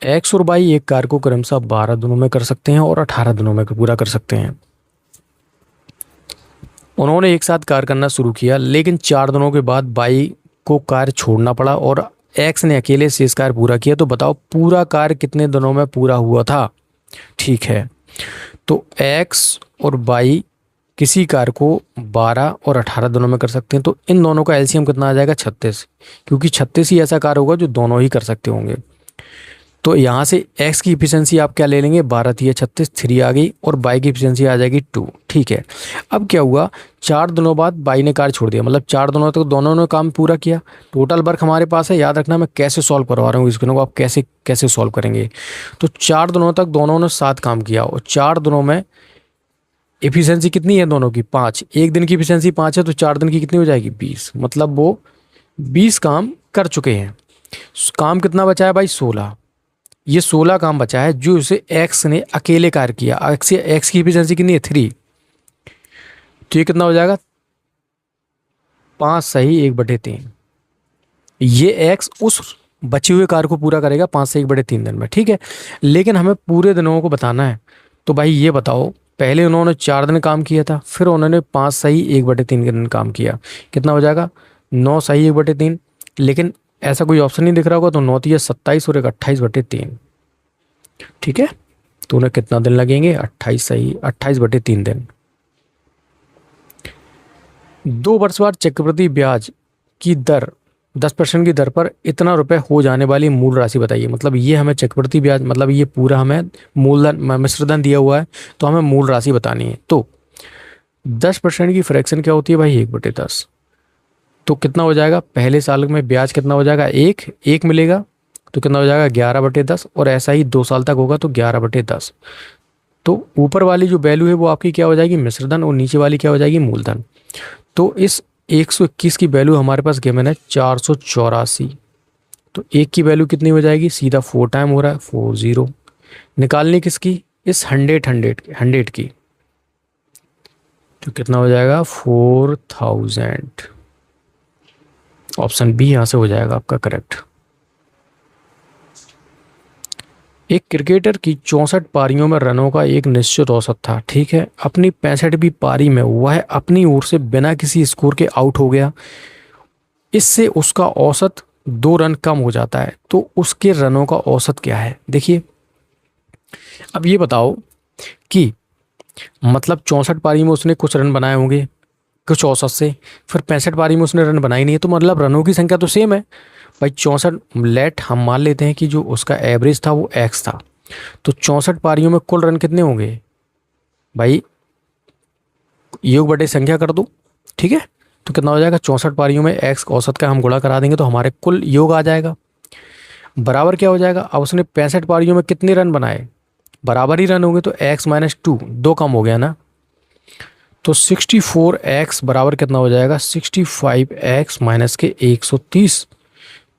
X और Y एक कार्य को क्रमशः 12 दिनों में कर सकते हैं और 18 दिनों में पूरा कर सकते हैं। उन्होंने एक साथ कार्य करना शुरू किया, लेकिन 4 दिनों के बाद वाई को कार्य छोड़ना पड़ा और एक्स ने अकेले शेष कार्य पूरा किया। तो बताओ पूरा कार्य कितने दिनों में पूरा हुआ था? ठीक है, तो एक्स और वाई किसी कार्य को 12 और 18 दिनों में कर सकते हैं, तो इन दोनों का एलसीएम कितना आ जाएगा? 36, क्योंकि 36 ही ऐसा कार्य होगा जो दोनों ही कर सकते होंगे। तो यहाँ से x की इफिशियंसी आप क्या ले लेंगे? 12 3 36, 3 आ गई, और y की इफिशियंसी आ जाएगी 2। ठीक है, अब क्या हुआ, 4 दिनों बाद y ने कार्य छोड़ दिया, मतलब 4 दिनों तक दोनों ने काम पूरा किया। टोटल वर्क हमारे पास है, याद रखना मैं कैसे सॉल्व करवा रहा हूँ इस को, आप कैसे कैसे सॉल्व करेंगे। तो 4 दिनों तक दोनों ने साथ काम किया, और 4 दिनों में इफिशियंसी कितनी है दोनों की? 5। एक दिन की इफिशियंसी 5 है, तो 4 दिन की कितनी हो जाएगी? 20। मतलब वो 20 काम कर चुके हैं। काम कितना बचा है भाई? 16। ये 16 काम बचा है जो इसे एक्स ने अकेले कार्य किया। एक्स की एफिशिएंसी कितनी है? 3। तो ये कितना हो जाएगा? 5 सही 1/3। ये एक्स उस बचे हुए कार्य को पूरा करेगा 5 से 1/3 दिन में। ठीक है, लेकिन हमें पूरे दिनों को बताना है। तो भाई ये बताओ, पहले उन्होंने 4 दिन काम किया था, फिर उन्होंने 5 सही 1/3 के दिन काम किया, कितना हो जाएगा? 9 सही 1/3। लेकिन ऐसा कोई ऑप्शन नहीं दिख रहा होगा, तो 9 3 27 और 28/3। ठीक है, तो उन्हें कितना दिन लगेंगे? 28 सही 28/3 दिन। 2 वर्ष बाद चक्रवृद्धि ब्याज की दर 10% की दर पर इतना रुपए हो जाने वाली मूल राशि बताइए। मतलब ये हमें चक्रवृद्धि ब्याज, मतलब ये पूरा हमें मूलधन मिश्रधन दिया हुआ है, तो हमें मूल राशि बतानी है। तो 10% की फ्रैक्शन क्या होती है भाई? 1/10। तो कितना हो जाएगा? पहले साल में ब्याज कितना हो जाएगा? एक मिलेगा, तो कितना हो जाएगा? 11/10। और ऐसा ही 2 साल तक होगा तो 11/10। तो ऊपर वाली जो वैल्यू है वो आपकी क्या हो जाएगी? मिश्रधन, और नीचे वाली क्या हो जाएगी? मूलधन। तो इस 121 की वैल्यू हमारे पास गिवन है 484। तो एक की वैल्यू कितनी हो जाएगी? सीधा 4 टाइम हो रहा है, 40। निकालनी किसकी? इस 100 की। तो कितना हो जाएगा? 4000। ऑप्शन बी यहाँ से हो जाएगा आपका करेक्ट। एक क्रिकेटर की 64 पारियों में रनों का एक निश्चित औसत था। ठीक है, अपनी 65वीं पारी में वह अपनी ओर से बिना किसी स्कोर के आउट हो गया। इससे उसका औसत 2 रन कम हो जाता है, तो उसके रनों का औसत क्या है? देखिए, अब ये बताओ कि मतलब 64 पारी में उसने कुछ रन बनाए होंगे कुछ औसत से, फिर 65 पारी में उसने रन बनाई नहीं है, तो मतलब रनों की संख्या तो सेम है भाई। 64 लेट हम मान लेते हैं कि जो उसका एवरेज था वो एक्स था, तो 64 पारियों में कुल रन कितने होंगे भाई? योग बटे संख्या कर दो। ठीक है, तो कितना हो जाएगा? 64 पारियों में एक्स औसत का हम गुणा करा देंगे तो हमारे कुल योग आ जाएगा। बराबर क्या हो जाएगा? अब उसने 65 पारियों में कितने रन बनाए? बराबर ही रन होंगे, तो एक्स माइनस 2, 2 कम हो गया ना। तो 64x बराबर कितना हो जाएगा? 65x माइनस के 130।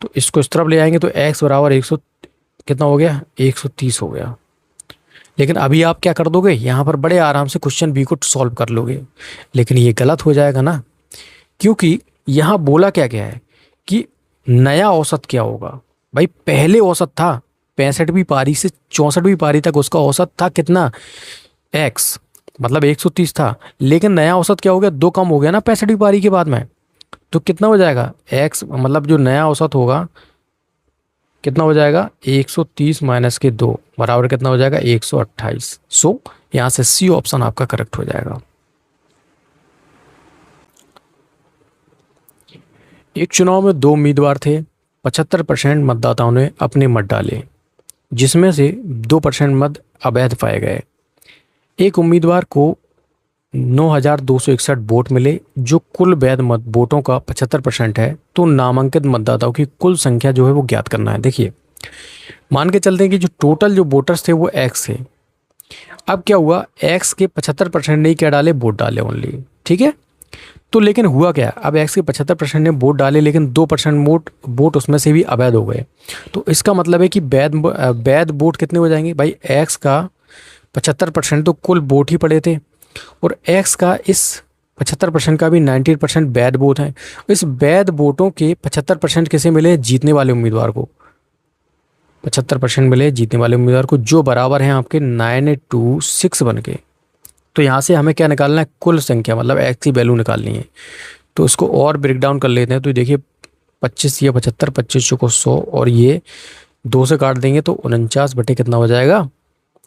तो इसको इस तरफ ले आएंगे तो x बराबर 100 कितना हो गया? 130 हो गया। लेकिन अभी आप क्या कर दोगे? यहाँ पर बड़े आराम से क्वेश्चन बी को सॉल्व कर लोगे, लेकिन ये गलत हो जाएगा ना, क्योंकि यहाँ बोला क्या क्या है कि नया औसत क्या होगा भाई? पहले औसत था 65वीं पारी से 64वीं पारी तक, उसका औसत था कितना? एक्स, मतलब 130 था। लेकिन नया औसत क्या हो गया? 2 कम हो गया ना 65वीं पारी के बाद में। तो कितना हो जाएगा? एक्स मतलब जो नया औसत होगा कितना हो जाएगा? 130 माइनस के 2 बराबर कितना हो जाएगा? 128। सो यहाँ से सी ऑप्शन आपका करेक्ट हो जाएगा। एक चुनाव में 2 उम्मीदवार थे। 75% मतदाताओं ने अपने मत डाले, जिसमें से 2% मत अवैध पाए गए। एक उम्मीदवार को 9,261 वोट मिले, जो कुल वैध मत वोटों का 75% है। तो नामांकित मतदाताओं की कुल संख्या जो है वो ज्ञात करना है। देखिए, मान के चलते हैं कि जो टोटल जो वोटर्स थे वो एक्स थे। अब क्या हुआ? एक्स के 75% ने क्या डाले? वोट डाले ओनली। ठीक है, तो लेकिन हुआ क्या? अब एक्स के 75% ने वोट डाले, लेकिन 2% वोट उसमें से भी अवैध हो गए। तो इसका मतलब है कि वैध वोट कितने हो जाएंगे भाई? एक्स का 75% तो कुल वोट ही पड़े थे, और एक्स का इस 75% का भी 90% वैध वोट हैं। इस वैध वोटों के 75% किसे मिले? जीतने वाले उम्मीदवार को। 75% मिले जीतने वाले उम्मीदवार को, जो बराबर हैं आपके 926 बन के। तो यहाँ से हमें क्या निकालना है, कुल संख्या, मतलब एक्स की वैल्यू निकालनी है। तो इसको और ब्रेक डाउन कर लेते हैं। तो देखिए 25 या 75, 25 को 100 और ये 2 से काट देंगे तो 49 बटे कितना हो जाएगा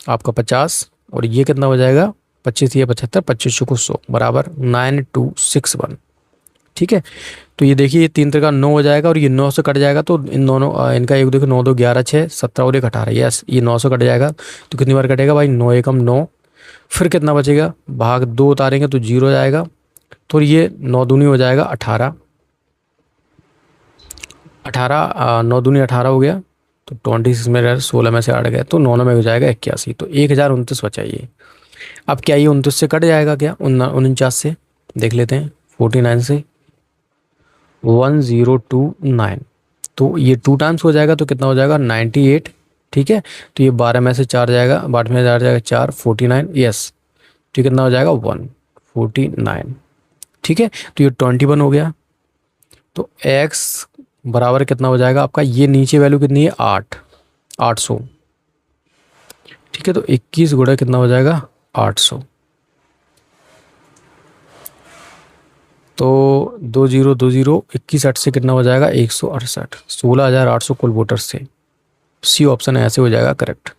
आपका 50, और ये कितना हो जाएगा 25 या 75, 25 को 100 बराबर 9261। ठीक है। तो ये देखिए ये 3 का 9 हो जाएगा और ये 9 से कट जाएगा, तो इन दोनों इनका एक देखो 9 2 11 6 17 और 1 18, यस ये 9 से कट जाएगा। तो कितनी बार कटेगा भाई, 9 एकम 9, फिर कितना बचेगा, भाग 2 उतारेंगे तो 0 जाएगा, तो ये 9 दूनी हो जाएगा 18, 9 दूनी 18 हो गया। तो 26 में 16 में से 8 गए तो 9 में हो जाएगा 81, तो 1029 बचा ये। अब क्या ये 29 से कट जाएगा क्या, 49 से, देख लेते हैं 49 से 1029, तो ये 2 टाइम्स हो जाएगा तो कितना हो जाएगा 98। ठीक है। तो ये 12 में से 4 जाएगा, 12 में 4 जाएगा 4, 49, यस। तो कितना हो जाएगा 149। ठीक है। तो ये 21 हो गया। तो x बराबर कितना हो जाएगा आपका, ये नीचे वैल्यू कितनी है 800। ठीक है। तो 21 गुणा कितना हो जाएगा 800, तो 2020 21 8 से कितना हो जाएगा 168, 16,800 कुल वोटर्स थे। सी ऑप्शन ऐसे हो जाएगा करेक्ट।